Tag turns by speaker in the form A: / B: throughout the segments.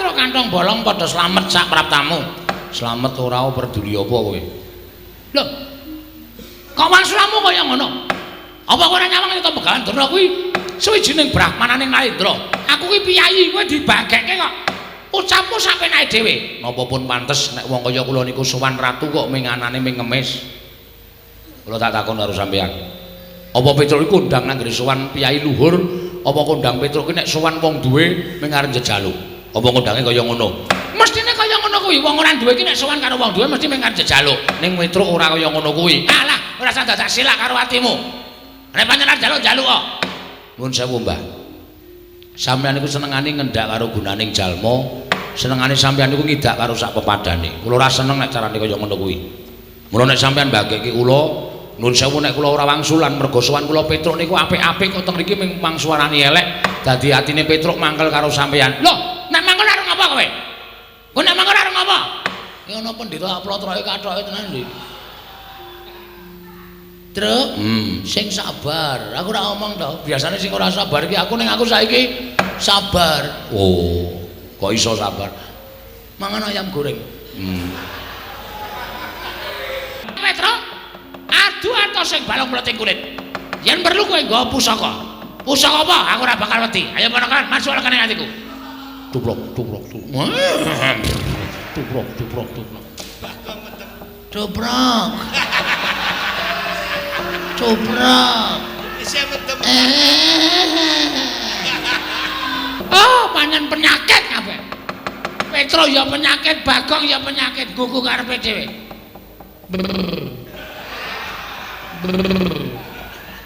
A: karo kantong bolong padha slamet sak praptamu. Slamet ora peduli apa kowe. Lho. Kok wangsulamu kaya ngono? Apa kowe ora nyawang ento Pegawan Durna kuwi suwijining brahmananing Narendra. Aku kuwi piyayi kowe dibagekke kok. Ucapmu sapenake dhewe. Napa pun pantes nek wong kaya kula niku sowan ratu kok minganane ming ngemis. Kula tak takon karo sampeyan. Apa Petruk iku ndang nang nggone sowan piyayi luhur, apa kondang Petruk ki nek sowan wong duwe ming arep njejaluk? Apa kondange kaya ngono? Mestine kaya ngono kuwi. Wong ora duwe ki nek sowan karo wong duwe mesti ming arep njejaluk. Ning Petruk ora kaya ngono kuwi. Alah, ora usah dadak silak karo atimu. Nek pancen arep njaluk kok. Nuwun sewu, Mbah. Sampeyan niku senengane ngendak karo gunaning jalma, senengane sampeyan niku ngidak karo sak pepadane. Kula ora seneng nek carane kaya ngono kuwi. Mula nek sampeyan mbagekke kula nuwun sewu nek kula ora wangsulan mergo sowan kula Petruk niku apik-apik kok teng mriki ming mangsuarani elek dadi atine Petruk mangkel karo sampeyan. Lho, nek mangkel arep ngapa kowe? Kowe nek mangkel arep ngapa? Ya ana pendhita aplotroke kathoke tenan lho. Truk, sing sabar. Aku ora ngomong to. Biasane sing ora sabar iki aku ning aku saiki sabar. Oh, kok iso sabar? Mangan ayam goreng. Petruk adu atau sing balung mleting kulit. Yen perlu kowe nggawa pusaka. Pusaka apa? Aku ora bakal wedi. Ayo ponakan, masuk lekane atiku. Tuplok, tuplok, tuplok. Tuplok, tuplok, tuplok. Tuplok. Tuplok. Isih medem. Oh, pancen penyakit kabeh. Petro ya penyakit, Bagong ya penyakit, gugu karepe dhewe.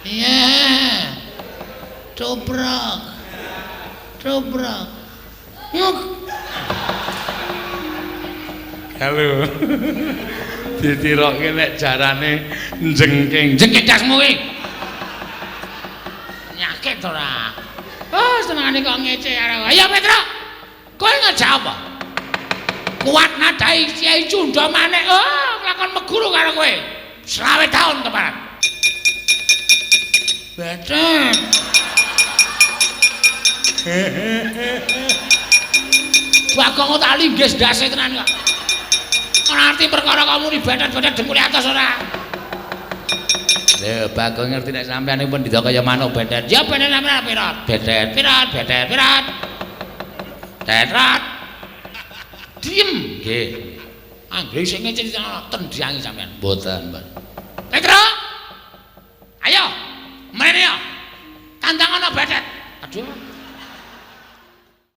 A: Iya, cobrak, cobrak, yuk. Halo, ditirokke nek jarane jengking, jengking dasmu iki. Penyakit ora. Oh, senengane kok ngece karo. Ayo Petro, kowe ngejawab apa? Kuat nadai Kyai Cunda maneh. Oh, nglakon meguru karo kowe. 20 tahun keparat. Betet. Bagong tak linggis ndase tenan kok. Ora ngerti perkara kamu ni betet-betet dengkul atas ora. Lho, Bagong ngerti nek sampeyan niku pendhita kaya manuk betet. Ya betet sampeyan pirat. Betet, pirat, betet, pirat. Tetrat. Diem nggih. Anggere sing ngece tendiangi sampean. Mboten, Mbak. Petro. Ayo. Mrene yo. Tandang ana betet. Aduh.